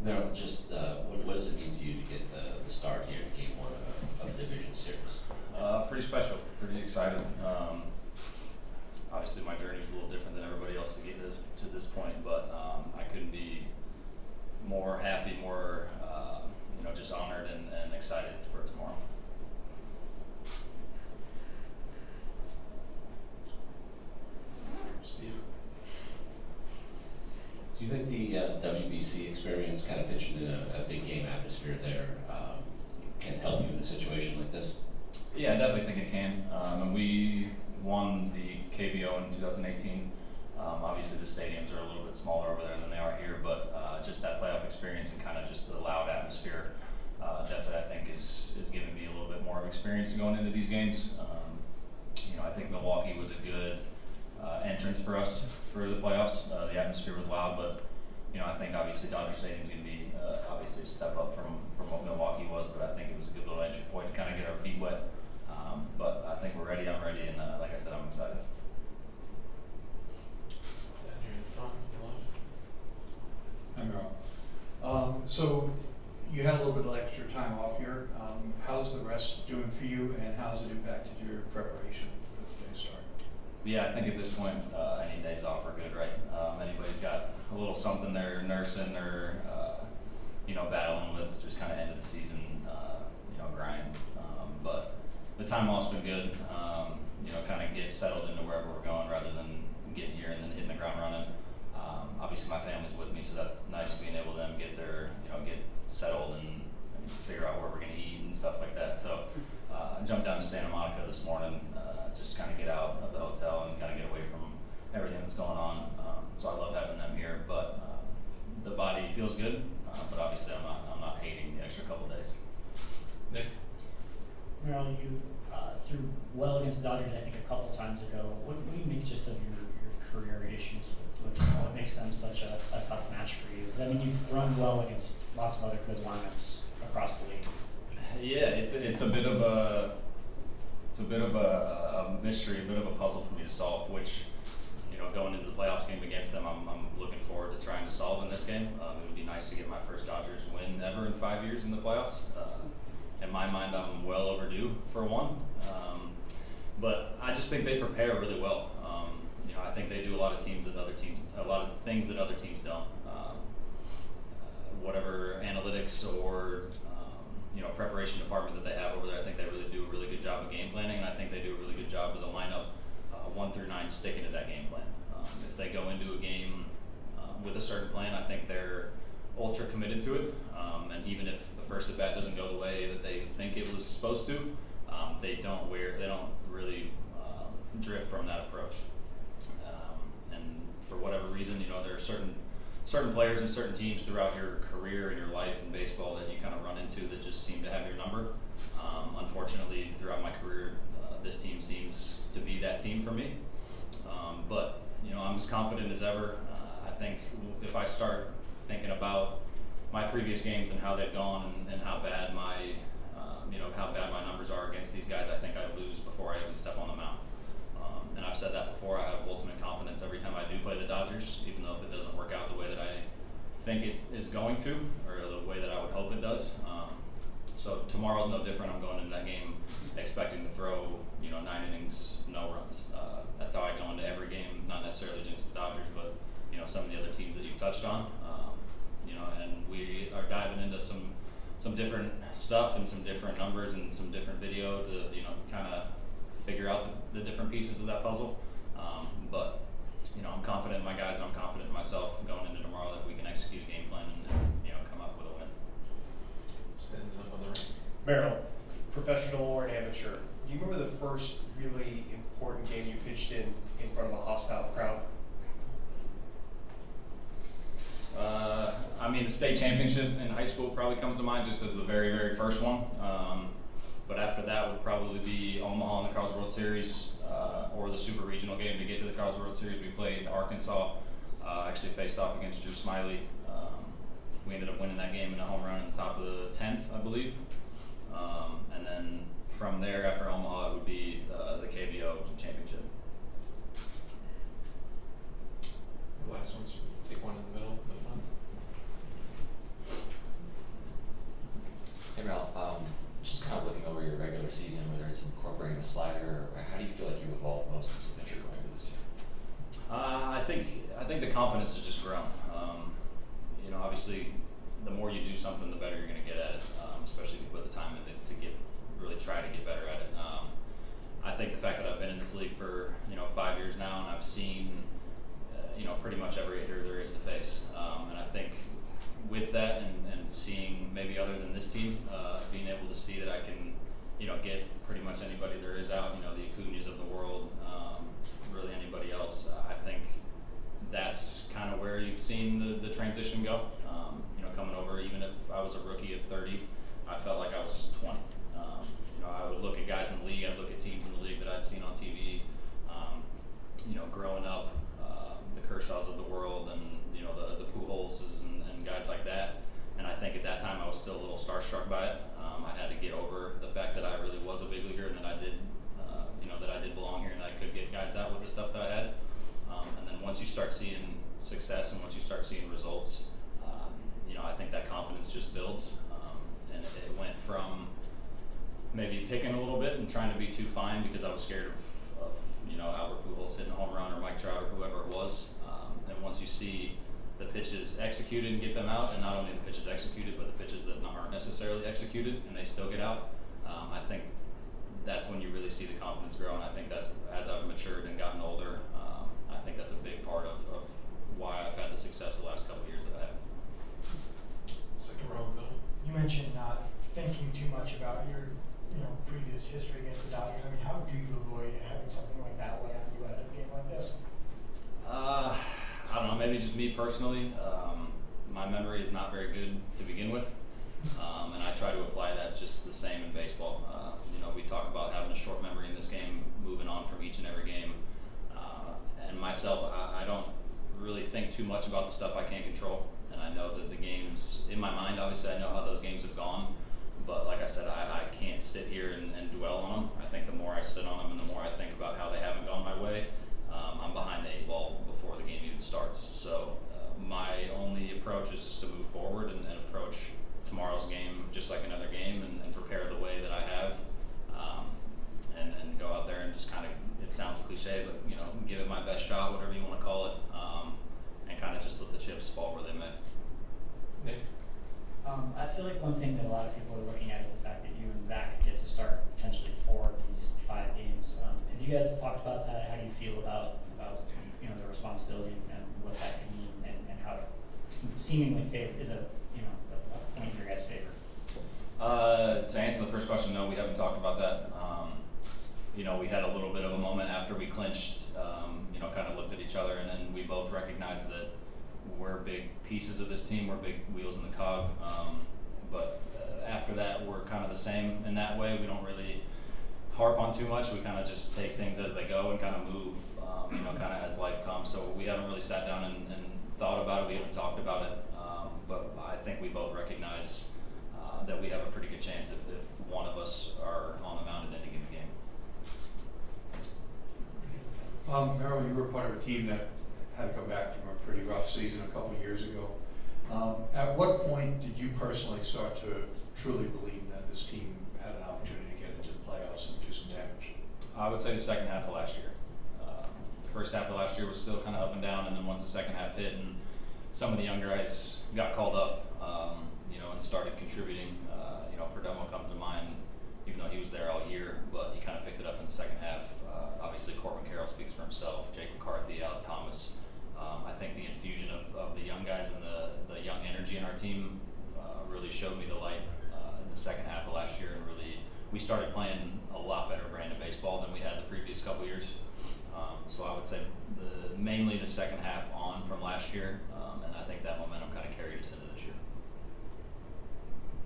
Merrill, just what does it mean to you to get the start here in Game 1 of the Division Series? Pretty special, pretty excited. Obviously my journey was a little different than everybody else to get to this point, but I couldn't be more happy, more just honored and excited for tomorrow. Steve? Do you think the WBC experience, kind of pitching in a big game atmosphere there, can help you in a situation like this? Yeah, I definitely think it can. And we won the KBO in 2018. Obviously the stadiums are a little bit smaller over there than they are here, but just that playoff experience and kind of just the loud atmosphere definitely I think is giving me a little bit more of experience going into these games. I think Milwaukee was a good entrance for us for the playoffs. The atmosphere was loud, but I think obviously Dodger Stadium is going to be obviously a step up from what Milwaukee was, but I think it was a good little entry point to kind of get our feet wet. But I think we're ready. I'm ready, and like I said, I'm excited. Down here in the front, on the left. Hi, Merrill. So you had a little bit of extra time off here. How's the rest doing for you, and how's it impacted your preparation for today's start? Yeah, I think at this point, any days off are good, right? Anybody's got a little something they're nursing or battling with, just kind of end of the season, grind. But the time off's been good. Kind of get settled into wherever we're going rather than getting here and then hitting the ground running. Obviously my family's with me, so that's nice being able to then get their, get settled and figure out where we're gonna eat and stuff like that. So I jumped down to Santa Monica this morning, just kind of get out of the hotel and kind of get away from everything that's going on. So I love having them here, but the body feels good. But obviously I'm not hating the extra couple days. Nick? Merrill, you threw well against the Dodgers, I think, a couple times ago. What do you make just of your career issues with what makes them such a tough match for you? I mean, you've thrown well against lots of other good lineups across the league. Yeah, it's a bit of a mystery, a bit of a puzzle for me to solve. Which, going into the playoffs game against them, I'm looking forward to trying to solve in this game. It would be nice to get my first Dodgers win ever in 5 years in the playoffs. In my mind, I'm well overdue for one. But I just think they prepare really well. I think they do a lot of things that other teams don't. Whatever analytics or preparation department that they have over there, I think they really do a really good job of game planning, and I think they do a really good job as a lineup 1 through 9 sticking to that game plan. If they go into a game with a certain plan, I think they're ultra committed to it, and even if the first at bat doesn't go the way that they think it was supposed to, they don't really drift from that approach. And for whatever reason, there are certain players and certain teams throughout your career and your life in baseball that you kind of run into that just seem to have your number. Unfortunately, throughout my career, this team seems to be that team for me. But I'm as confident as ever. I think if I start thinking about my previous games and how they've gone and how bad my numbers are against these guys, I think I lose before I even step on the mound. And I've said that before. I have ultimate confidence every time I do play the Dodgers, even though if it doesn't work out the way that I think it is going to, or the way that I would hope it does. So tomorrow's no different. I'm going into that game expecting to throw 9 innings, no runs. That's how I go into every game, not necessarily against the Dodgers, but some of the other teams that you've touched on. And we are diving into some different stuff and some different numbers and some different video to kind of figure out the different pieces of that puzzle. But I'm confident in my guys and I'm confident in myself going into tomorrow that we can execute a game plan and come up with a win. Standing up on the right. Merrill, professional or an amateur, do you remember the first really important game you pitched in front of a hostile crowd? The state championship in high school probably comes to mind just as the very, very first one. But after that would probably be Omaha in the Carl's World Series or the Super Regional game to get to the Carl's World Series. We played Arkansas, actually faced off against Drew Smiley. We ended up winning that game in a home run in the top of the 10th, I believe. And then from there, after Omaha, it would be the KBO championship. The last one's take one in the middle, the front. Merrill, just kind of looking over your regular season, whether it's incorporating the slider, or how do you feel like you've evolved most as a pitcher going into this year? I think the confidence has just grown. You know, obviously, the more you do something, the better you're going to get at it. Especially if you put the time in to really try to get better at it. I think the fact that I've been in this league for 5 years now, and I've seen pretty much every hitter there is to face, and I think with that and seeing maybe other than this team, being able to see that I can get pretty much anybody there is out, the Acuñas of the world, really anybody else. I think that's kind of where you've seen the transition go. Coming over, even if I was a rookie at 30, I felt like I was 20. I would look at guys in the league, I'd look at teams in the league that I'd seen on TV, growing up, the Kershaws of the world and, the Pujolses and guys like that. And I think at that time I was still a little starstruck by it. I had to get over the fact that I really was a big leaguer and that I did belong here and that I could get guys out with the stuff that I had. And then once you start seeing success and once you start seeing results, I think that confidence just builds. And it went from maybe picking a little bit and trying to be too fine because I was scared of Albert Pujols hitting a home run or Mike Trout or whoever it was. And once you see the pitches executed and get them out, and not only the pitches executed, but the pitches that aren't necessarily executed and they still get out, I think that's when you really see the confidence grow. And I think that's as I've matured and gotten older, I think that's a big part of why I've had the success the last couple of years that I have. Second row, Bill. You mentioned not thinking too much about your previous history against the Dodgers. I mean, how do you avoid having something like that weigh on you at a game like this? I don't know, maybe just me personally. My memory is not very good to begin with, and I try to apply that just the same in baseball. We talk about having a short memory in this game, moving on from each and every game. And myself, I don't really think too much about the stuff I can't control. And I know that the games, in my mind, obviously I know how those games have gone. But like I said, I can't sit here and dwell on them. I think the more I sit on them and the more I think about how they haven't gone my way, I'm behind the 8 ball before the game even starts. So my only approach is just to move forward and approach tomorrow's game just like another game and prepare the way that I have, and go out there and just kind of, it sounds cliche, but give it my best shot, whatever you want to call it, and kind of just let the chips fall where they may. Nick? I feel like one thing that a lot of people are looking at is the fact that you and Zach get to start potentially 4 of these 5 games. Have you guys talked about that? How do you feel about the responsibility and what that can mean and how it seemingly is a point in your guys' favor? To answer the first question, no, we haven't talked about that. We had a little bit of a moment after we clinched, kind of looked at each other and then we both recognized that we're big pieces of this team, we're big wheels in the cog, but after that we're kind of the same in that way. We don't really harp on too much, we kind of just take things as they go and kind of move, kind of as life comes. So we haven't really sat down and thought about it, we haven't talked about it, but I think we both recognize that we have a pretty good chance if one of us are on the mound in any given game. Merrill, you were part of a team that had to come back from a pretty rough season a couple of years ago. At what point did you personally start to truly believe that this team had an opportunity to get into the playoffs and do some damage? I would say the second half of last year. The first half of last year was still kind of up and down, and then once the second half hit and some of the younger guys got called up, and started contributing, Perdomo comes to mind, even though he was there all year, but he kind of picked it up in the second half. Obviously, Corbin Carroll speaks for himself, Jake McCarthy, Alec Thomas. I think the infusion of the young guys and the young energy in our team really showed me the light in the second half of last year, and really we started playing a lot better brand of baseball than we had the previous couple years. So I would say mainly the second half on from last year,